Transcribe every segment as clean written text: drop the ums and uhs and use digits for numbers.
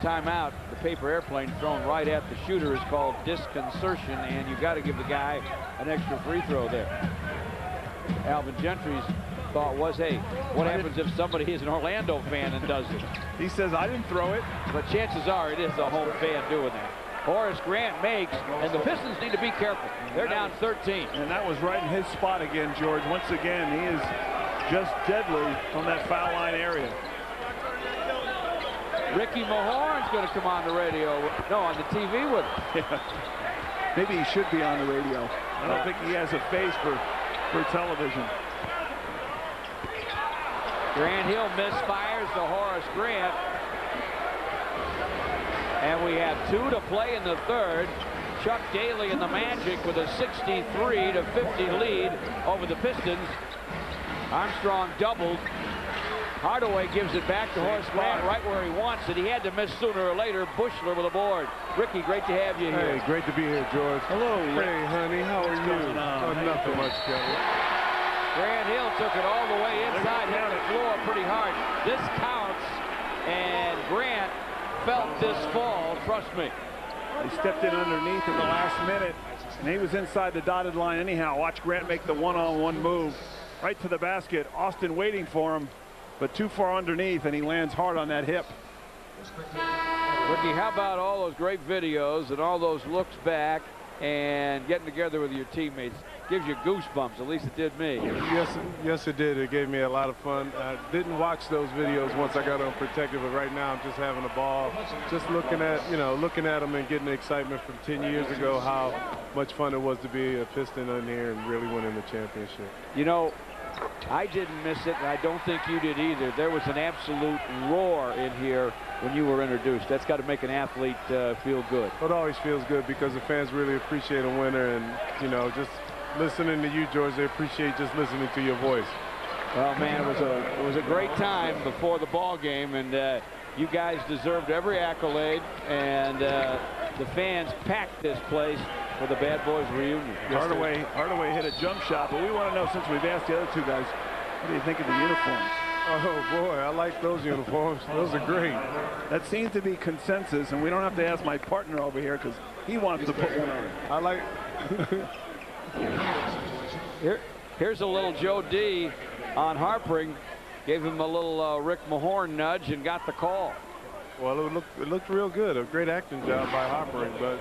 Timeout, the paper airplane thrown right at the shooter is called disconcertion, and you've got to give the guy an extra free throw there. Alvin Gentry's thought was, hey, what happens if somebody is an Orlando fan and does it? He says, I didn't throw it. But chances are it is a home fan doing that. Horace Grant makes, and the Pistons need to be careful. They're down 13. And that was right in his spot again, George. Once again, he is just deadly on that foul line area. Ricky Mahorn's going to come on the radio. No, on the TV with him. Yeah. Maybe he should be on the radio. I don't think he has a face for television. Grant Hill misfires to Horace Grant. And we have 2 to play in the third. Chuck Daly and the Magic with a 63-50 lead over the Pistons. Armstrong doubled. Hardaway gives it back to Horace Grant right where he wants it. He had to miss sooner or later. Bushler with a board. Ricky, great to have you here. Hey, great to be here, George. Hello. Hey, honey, how are you? Oh, nothing much, Kelly. Grant Hill took it all the way inside, hit the floor pretty hard. This counts, and Grant felt this fall, trust me. He stepped in underneath in the last minute, and he was inside the dotted line anyhow. Watch Grant make the one-on-one move right to the basket. Austin waiting for him, but too far underneath, and he lands hard on that hip. Ricky, how about all those great videos and all those looks back and getting together with your teammates? Gives you goosebumps, at least it did me. Yes, it did. It gave me a lot of fun. I didn't watch those videos once I got unprotected, but right now I'm just having a ball, just looking at them and getting the excitement from 10 years ago, how much fun it was to be a Piston in here and really winning the championship. You know, I didn't miss it, and I don't think you did either. There was an absolute roar in here when you were introduced. That's got to make an athlete feel good. It always feels good because the fans really appreciate a winner, and, you know, just listening to you, George, they appreciate just listening to your voice. Well, man, it was a great time before the ball game, and you guys deserved every accolade, and the fans packed this place for the Bad Boys reunion. Hardaway hit a jump shot, but we want to know, since we've asked the other two guys, what do you think of the uniforms? Oh boy, I like those uniforms. Those are great. That seems to be consensus, and we don't have to ask my partner over here because he wants to put one on. I like. Here's a little Joe D on Harpering. Gave him a little Rick Mahorn nudge and got the call. Well, it looked real good. A great acting job by Harpering, but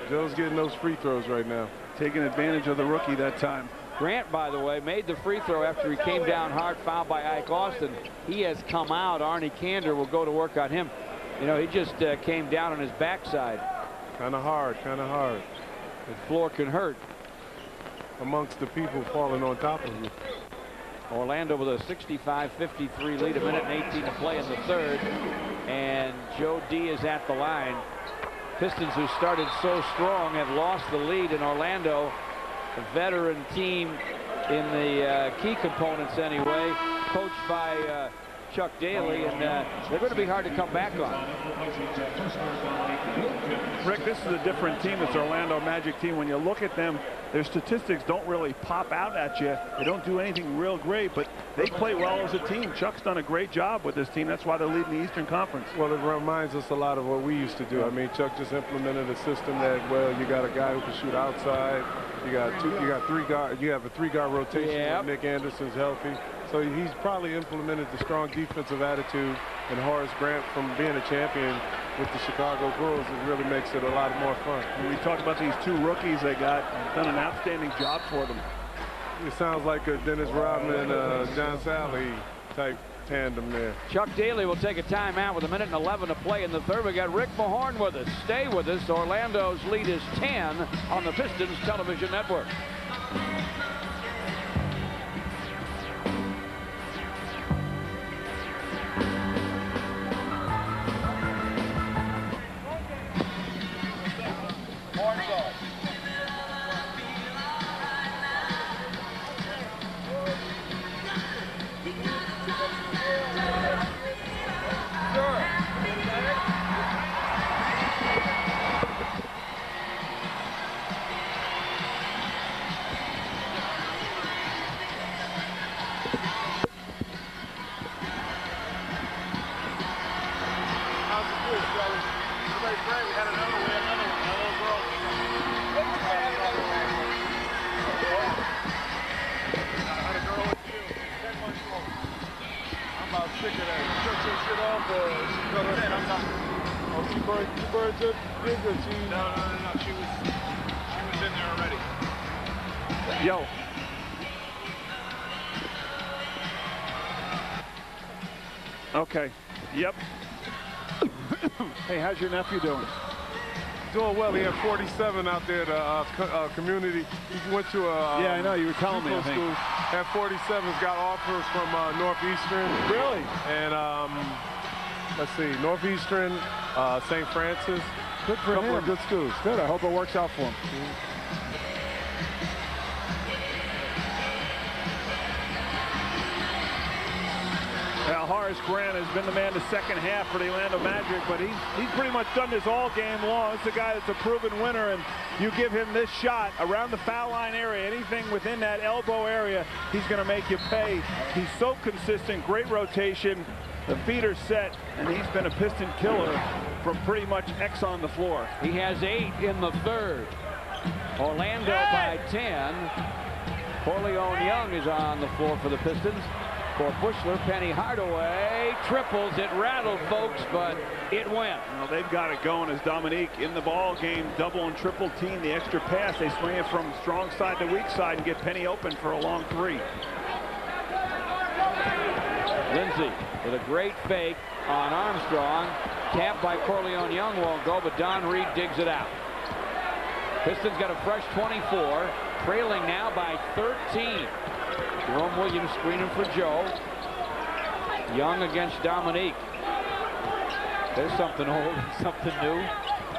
Joe's getting those free throws right now. Taking advantage of the rookie that time. Grant, by the way, made the free throw after he came down hard, fouled by Ike Austin. He has come out. Arnie Kander will go to work on him. You know, he just came down on his backside. Kind of hard. The floor can hurt. Amongst the people falling on top of you. Orlando with a 65-53 lead, a minute and 18 to play in the third. And Joe D is at the line. Pistons, who started so strong, have lost the lead in Orlando. A veteran team in the key components anyway, coached by Chuck Daly, and they're going to be hard to come back on. Rick, this is a different team. It's Orlando Magic team. When you look at them, their statistics don't really pop out at you. They don't do anything real great, but they play well as a team. Chuck's done a great job with this team. That's why they're leading the Eastern Conference. Well, it reminds us a lot of what we used to do. I mean, Chuck just implemented a system that, well, you got a guy who can shoot outside. You got three guard. You have a three-guard rotation. Yep. When Nick Anderson's healthy. So he's probably implemented the strong defensive attitude, and Horace Grant, from being a champion with the Chicago Bulls, it really makes it a lot more fun. When we talked about these two rookies they got, done an outstanding job for them. It sounds like a Dennis Rodman, John Sally type tandem there. Chuck Daly will take a timeout with a minute and 11 to play in the third. We got Rick Mahorn with us. Stay with us. Orlando's lead is 10 on the Pistons television network. Sick of that. You took some shit off or she cut her head? I'm not. Oh, she burned your dick or she? No. She was in there already. Yo. Okay. Yep. Hey, how's your nephew doing? Doing well. He had 47 out there at the community. He went to a yeah, I know. You were telling me. I think. School. Had 47s, got offers from Northeastern. Really? And let's see, Northeastern, St. Francis. Good for him. Couple of good schools. Good. I hope it works out for him. Now, Horace Grant has been the man the second half for the Orlando Magic, but he's pretty much done this all game long. It's a guy that's a proven winner, and you give him this shot around the foul line area, anything within that elbow area, he's going to make you pay. He's so consistent, great rotation. The feet are set, and he's been a Piston killer from pretty much X on the floor. He has 8 in the third. Orlando by 10. Corleone Young is on the floor for the Pistons. For Bushler, Penny Hardaway triples. It rattled, folks, but it went. Well, they've got it going as Dominique in the ball game, double and triple team. The extra pass, they swing it from strong side to weak side and get Penny open for a long 3. Lindsay with a great fake on Armstrong. Tapped by Corleone Young, won't go, but Don Reed digs it out. Pistons got a fresh 24, trailing now by 13. Jerome Williams screening for Joe. Young against Dominique. There's something old and something new.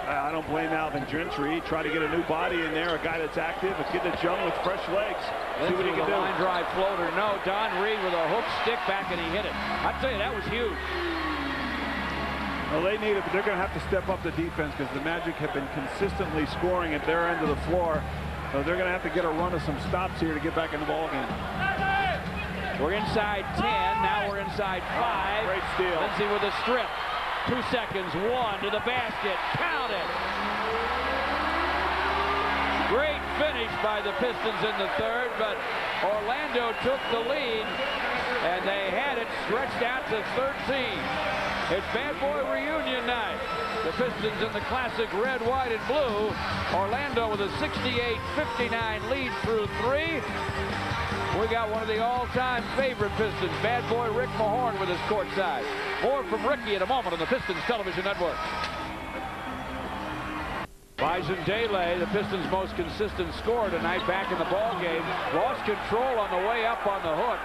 I don't blame Alvin Gentry. Try to get a new body in there, a guy that's active, a kid that's young with fresh legs. See what he can do. Line drive floater. No, Don Reed with a hook stick back, and he hit it. I tell you, that was huge. Well, they need it, but they're going to have to step up the defense because the Magic have been consistently scoring at their end of the floor. So they're going to have to get a run of some stops here to get back in the ball game. We're inside 10. Now we're inside 5. Great steal. Lindsay with a strip. 2 seconds. 1 to the basket. Count it. Great finish by the Pistons in the third, but Orlando took the lead, and they had it stretched out to 13. It's Bad Boy Reunion night. The Pistons in the classic red, white, and blue. Orlando with a 68-59 lead through 3. We got one of the all-time favorite Pistons, Bad Boy Rick Mahorn with his courtside. More from Ricky in a moment on the Pistons Television Network. Bison Dele, the Pistons' most consistent scorer tonight, back in the ball game. Lost control on the way up on the hook.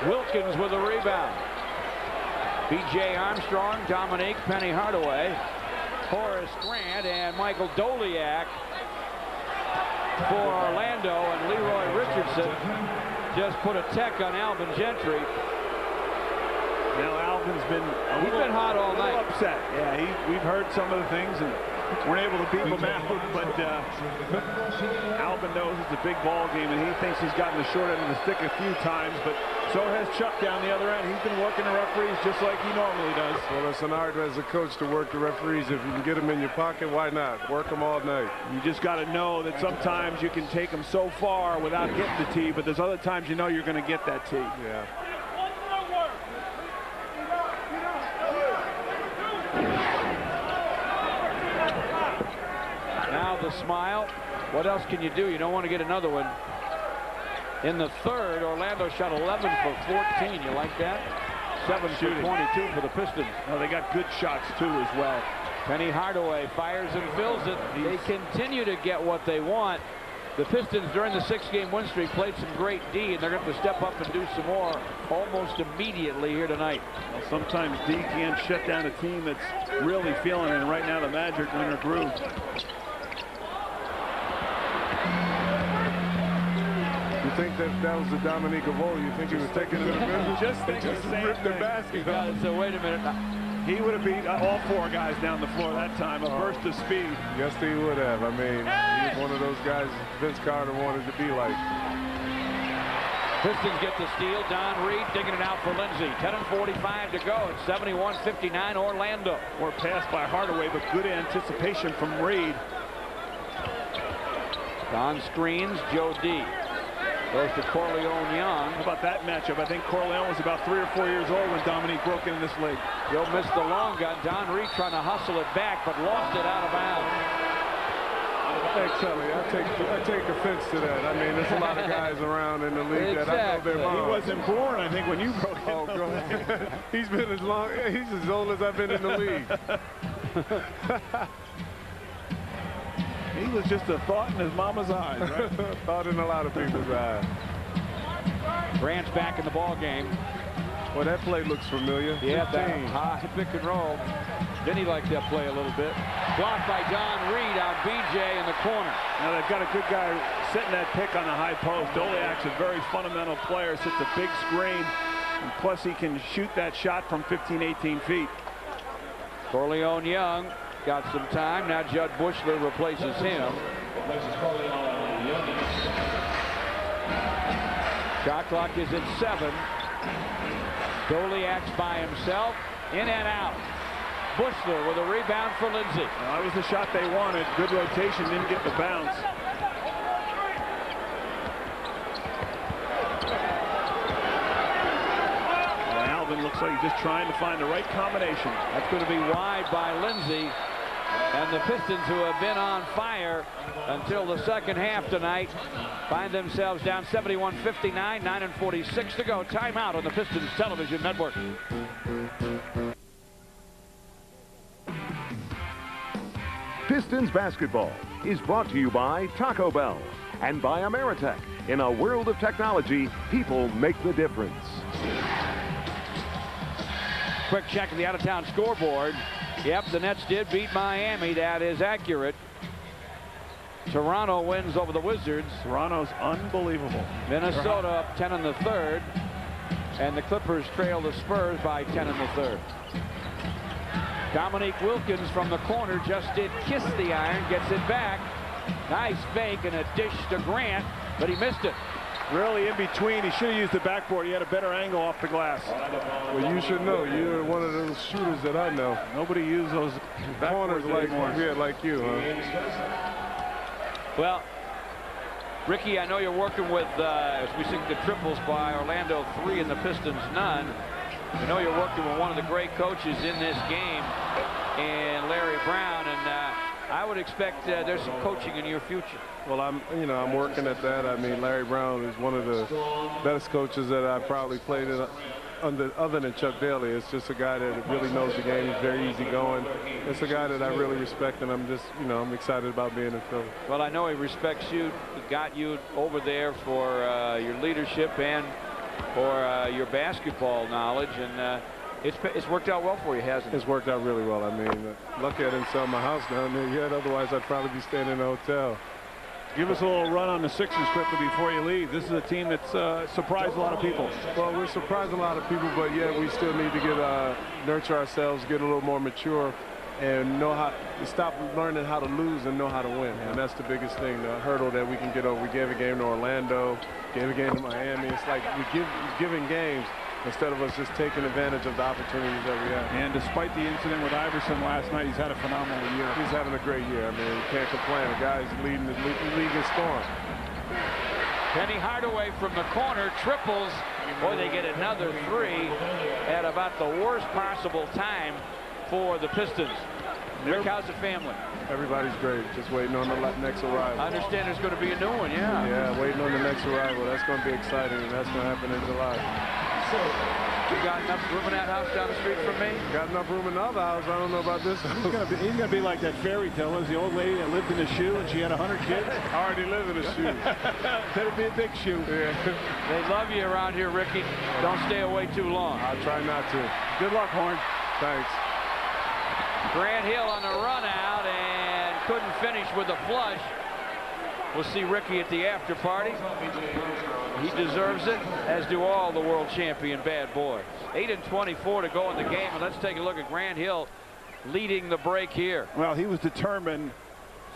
Wilkins with a rebound. B.J. Armstrong, Dominique, Penny Hardaway, Horace Grant, and Michael Doliak for Orlando, and Leroy Richardson just put a tech on Alvin Gentry. Now Alvin's been He's been hot all night. Upset. Yeah, we've heard some of the things and weren't able to beat him out, but Alvin knows it's a big ball game, and he thinks he's gotten the short end of the stick a few times, but so has Chuck down the other end. He's been working the referees just like he normally does. Well, it's an art as a coach to work the referees. If you can get them in your pocket, why not? Work them all night. You just got to know that sometimes you can take them so far without getting the tee, but there's other times you know you're going to get that tee. Yeah. Now the smile. What else can you do? You don't want to get another one. In the third, Orlando shot 11 for 14. You like that? 7 for 22 for the Pistons. No, they got good shots, too, as well. Penny Hardaway fires and fills it. They continue to get what they want. The Pistons, during the 6-game win streak, played some great D, and they're going to step up and do some more almost immediately here tonight. Well, sometimes D can shut down a team that's really feeling it, and right now the Magic are in a groove. You think that was the Dominique of old? You think he was taking it in the middle? Just ripped the basket. So wait a minute. He would have beat all 4 guys down the floor that time. A burst of speed. Yes, he would have. I mean, he was one of those guys Vince Carter wanted to be like. Pistons get the steal. Don Reed digging it out for Lindsay. 10:45 to go. It's 71-59 Orlando. Or pass by Hardaway, but good anticipation from Reed. Don screens. Joe D. Goes to Corleone Young. How about that matchup? I think Corleone was about 3 or 4 years old when Dominique broke into this league. Joe missed the long gun. Don Reed trying to hustle it back, but lost it out of bounds. Hey, Kelly, I take offense to that. I mean, there's a lot of guys around in the league that I know their mom. He wasn't born, I think, when you broke in. Oh, go ahead. He's as old as I've been in the league. He was just a thought in his mama's eyes, right? Thought in a lot of people's eyes. Grant's back in the ball game. Well, that play looks familiar. Yeah, that high pick and roll. Vinny liked that play a little bit. Blocked by Don Reed on BJ in the corner. Now they've got a good guy setting that pick on the high post. Doliak's a very fundamental player. Sits a big screen. And plus he can shoot that shot from 15, 18 feet. Corleone Young got some time. Now Judd Bushler replaces him. Shot clock is at 7. Doliak's by himself. In and out. Bushler with a rebound for Lindsay. Well, that was the shot they wanted. Good rotation, didn't get the bounce. Well, Alvin looks like he's just trying to find the right combination. That's going to be wide by Lindsay. And the Pistons, who have been on fire until the second half tonight, find themselves down 71-59, 9:46 to go. Timeout on the Pistons Television Network. Pistons basketball is brought to you by Taco Bell and by Ameritech. In a world of technology, people make the difference. Quick check of the out-of-town scoreboard. Yep, the Nets did beat Miami. That is accurate. Toronto wins over the Wizards. Toronto's unbelievable. Minnesota up 10 in the third. And the Clippers trail the Spurs by 10 in the third. Dominique Wilkins from the corner just did kiss the iron, gets it back. Nice fake and a dish to Grant, but he missed it. Really in between. He should have used the backboard. He had a better angle off the glass. Well, you should know. You're one of those shooters that I know. Nobody used those corners like you, huh? Well, Ricky, I know you're working with, as we see the triples by Orlando 3 and the Pistons none. I know you're working with one of the great coaches in this game, and Larry Brown, and I would expect there's some coaching in your future. Well, I'm working at that. I mean, Larry Brown is one of the best coaches that I probably played under, other than Chuck Daly. It's just a guy that really knows the game. He's very easygoing. It's a guy that I really respect, and I'm just, I'm excited about being in Philly. Well, I know he respects you. He got you over there for your leadership and for your basketball knowledge, and it's worked out well for you, hasn't it? It's worked out really well. I mean, lucky I didn't sell my house down there yet. Otherwise, I'd probably be staying in a hotel. Give us a little run on the Sixers quickly before you leave. This is a team that's surprised a lot of people. Well, we're surprising a lot of people, but yeah, we still need to get nurture ourselves, get a little more mature, and know how to stop learning how to lose and know how to win. And that's the biggest thing, the hurdle that we can get over. We gave a game to Orlando, gave a game to Miami. It's like we're giving games instead of us just taking advantage of the opportunities that we have. And despite the incident with Iverson last night, he's had a phenomenal year. He's having a great year. I mean, you can't complain. The guy's leading the league in scoring. Penny Hardaway from the corner triples. Boy, they get another 3 at about the worst possible time for the Pistons. Rick, how's the family? Everybody's great. Just waiting on the next arrival. I understand there's going to be a new one, yeah. Yeah, waiting on the next arrival. That's going to be exciting, and that's going to happen in July. You got enough room in that house down the street from me? Got enough room in the other house. I don't know about this house. He's gonna be like that fairy tale. There's the old lady that lived in a shoe and she had 100 kids. I already live in a shoe. Better be a big shoe. Yeah. They love you around here, Ricky. Don't stay away too long. I'll try not to. Good luck, Horn. Thanks. Grant Hill on the run out and couldn't finish with a flush. We'll see Ricky at the after party. He deserves it, as do all the world champion bad boys. 8:24 to go in the game, and let's take a look at Grant Hill leading the break here. Well, he was determined,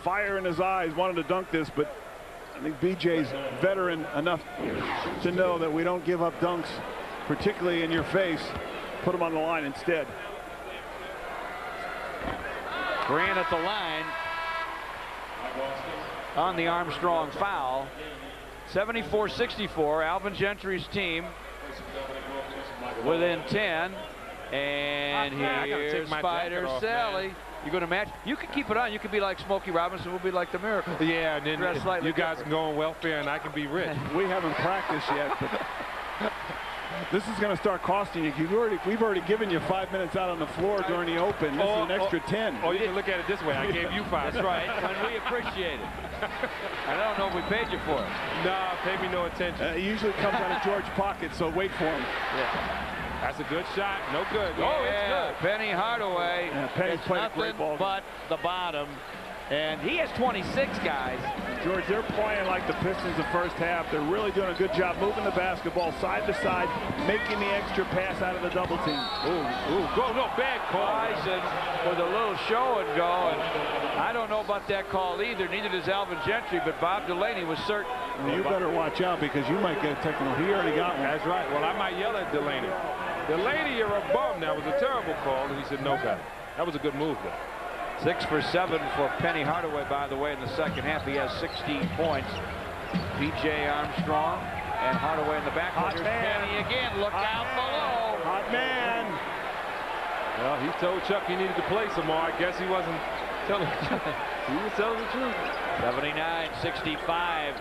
fire in his eyes, wanted to dunk this, but I think BJ's veteran enough to know that we don't give up dunks, particularly in your face. Put them on the line instead. Grant at the line on the Armstrong foul. 74-64, Alvin Gentry's team within 10. And here's Spider Sally. You're going to match. You can keep it on. You can be like Smokey Robinson. We'll be like the Miracle. Yeah, and then you guys can go on welfare, and I can be rich. We haven't practiced yet, but this is going to start costing you. We've already given you 5 minutes out on the floor during the open. This is an extra 10. Oh, you can look at it this way. I gave you 5. That's right, and we appreciate it. I don't know if we paid you for it. No, pay me no attention. It usually comes out of George's pocket, so wait for him. Yeah. That's a good shot. No good. Yeah, oh, it's good. Penny Hardaway. Yeah, Penny's played a great ball. But the bottom. And he has 26 guys. George, they're playing like the Pistons the first half. They're really doing a good job moving the basketball side to side, making the extra pass out of the double team. Ooh, go, no, bad call. Bison with a little show and go. And I don't know about that call either. Neither does Alvin Gentry, but Bob Delaney was certain. Well, you better watch out because you might get a technical. He already got one. That's right. Well, I might yell at Delaney. Delaney, you're a bum. That was a terrible call. And he said, no, guy. That was a good move, though. 6 for 7 for Penny Hardaway, by the way, in the second half. He has 16 points. B.J. Armstrong and Hardaway in the back. Here's Penny again. Look out below. Hot man. Well, he told Chuck he needed to play some more. I guess he wasn't telling the truth. He was telling the truth. 79-65.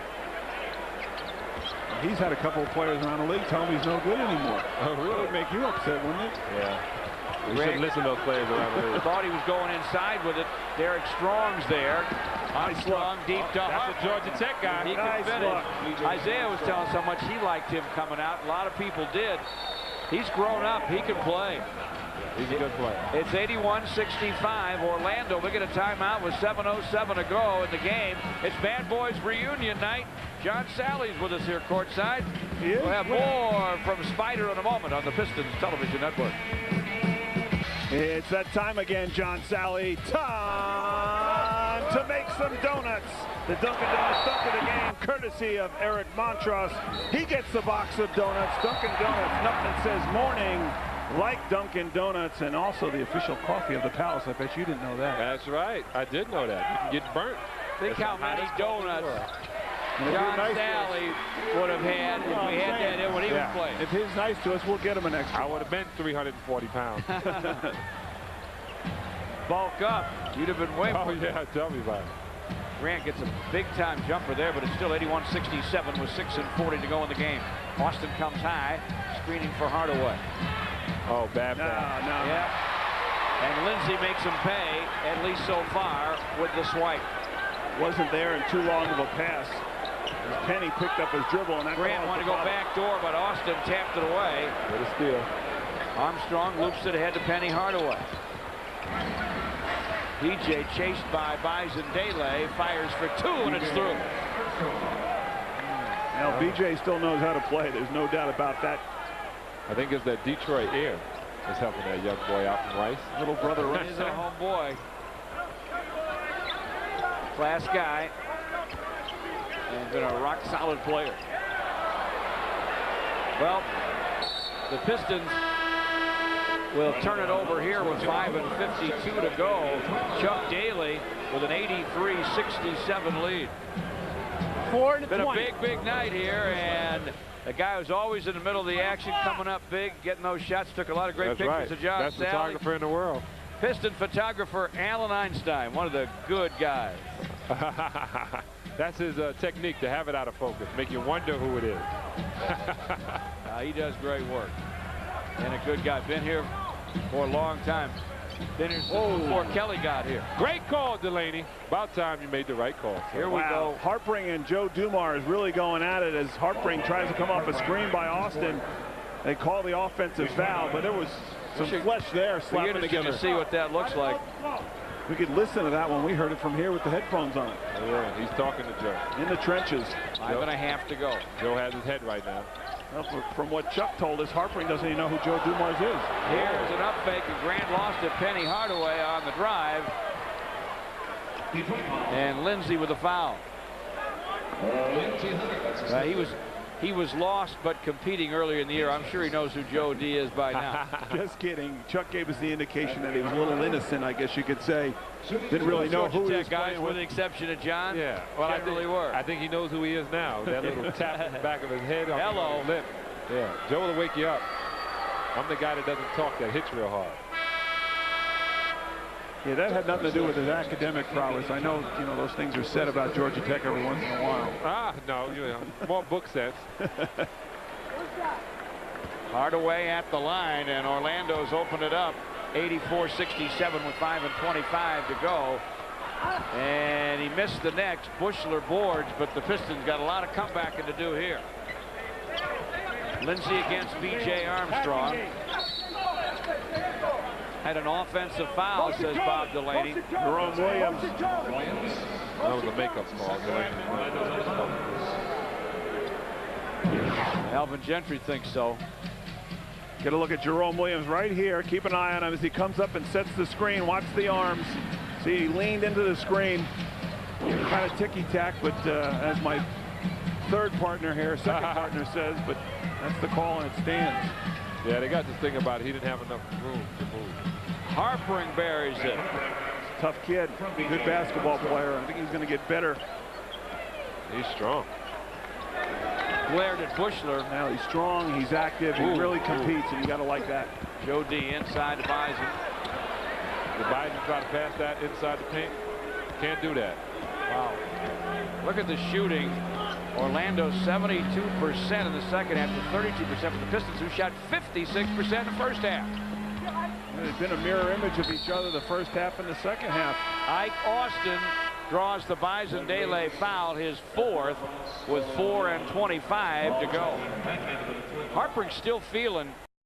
He's had a couple of players around the league tell him he's no good anymore. Oh, really? That would make you upset, wouldn't it? Yeah. We shouldn't listen to those players around the league. Thought he was going inside with it. Derek Strong's there. Armstrong deep to That's a Georgia Tech guy. He can finish. Isaiah was telling us how much he liked him coming out. A lot of people did. He's grown up. He can play. He's a good player. It's 81-65. Orlando, we get a timeout with 7:07 to go in the game. It's Bad Boys reunion night. John Sally's with us here courtside. We'll have more from Spider in a moment on the Pistons Television Network. It's that time again, John Sally. Time to make some donuts. The Dunkin' Donuts dunk of the game, courtesy of Eric Montross. He gets the box of donuts. Dunkin' Donuts, nothing says morning like Dunkin' Donuts, and also the official coffee of the Palace. I bet you didn't know that. That's right. I did know that. You can get burnt. Think how many donuts John Sally would have had if we had that in when he was playing. If he's nice to us, we'll get him an extra. I would have been 340 pounds. Bulk up. You'd have been way more. Oh, yeah. Tell me about it. Grant gets a big-time jumper there, but it's still 81-67 with 6:40 to go in the game. Austin comes high, screening for Hardaway. Oh, bad pass. No. Yeah. And Lindsey makes him pay, at least so far, with the swipe. Wasn't there in too long of a pass. Penny picked up his dribble, and that Grant wanted to go back door, but Austin tapped it away. What a steal. Armstrong loops it ahead to Penny Hardaway. DJ chased by Bison Dele, fires for 2, and it's through. Now, BJ still knows how to play. There's no doubt about that. I think it's that Detroit air that's helping that young boy out from Rice. Little brother Rice. He's a home boy. Class guy. And been a rock-solid player. Well, the Pistons will turn it over here with 5:52 to go. Chuck Daly with an 83-67 lead. 4 to Been 20. a big night here, and the guy who's always in the middle of the action, coming up big, getting those shots, took a lot of great pictures of John Best Sally. photographer in the world. Piston photographer Alan Einstein, one of the good guys. That's his technique, to have it out of focus, make you wonder who it is. He does great work. And a good guy. Been here for a long time. Been here since before Kelly got here. Great call, Delaney. About time you made the right call. Here we go. Harpring and Joe Dumars is really going at it as Harpring tries to come off a screen by Austin. They call the offensive foul, but there was some flesh there slapping together. To see what that looks like. We could listen to that when we heard it from here with the headphones on. Yeah, he's talking to Joe. In the trenches. 5.5 to go. Joe has his head right now. Well, from what Chuck told us, Harpring doesn't even know who Joe Dumars is. Here's an up fake, and Grant lost it. Penny Hardaway on the drive. And Lindsey with a foul. He was lost but competing earlier in the year. I'm sure he knows who Joe D is by now. Just kidding. Chuck gave us the indication that he was a little innocent, I guess you could say. Didn't really know who he was guys, playing with the exception of John. Yeah, well, I think he knows who he is now. That little tap in the back of his head. Hello. Lip. Yeah, Joe will wake you up. I'm the guy that doesn't talk, that hits real hard. Yeah, that had nothing to do with his academic prowess. I know, those things are said about Georgia Tech every once in a while. No, more book sense. Hardaway at the line, and Orlando's opened it up. 84-67 with 5:25 to go. And he missed the next. Bushler boards, but the Pistons got a lot of comebacking to do here. Lindsey against B.J. Armstrong. Had an offensive foul, says Bob Delaney. Jerome Williams. That was a makeup call. Alvin Gentry thinks so. Get a look at Jerome Williams right here. Keep an eye on him as he comes up and sets the screen. Watch the arms. See, he leaned into the screen. Kind of ticky-tack, but as my third partner here, second partner says, but that's the call and it stands. Yeah, they got this thing about he didn't have enough room to move. Harpering buries it. Tough kid, good basketball player. I think he's going to get better. He's strong. Glared at Bushler. Now he's strong, he's active, he really competes, and you got to like that. Joe D inside to Bison. The Bison try to pass that inside the paint. Can't do that. Wow. Look at the shooting. Orlando 72% in the second half to 32% for the Pistons, who shot 56% in the first half. There's been a mirror image of each other the first half and the second half. Ike Austin draws the Bison Dele foul, his fourth, with 4:25 to go. Harpering's still feeling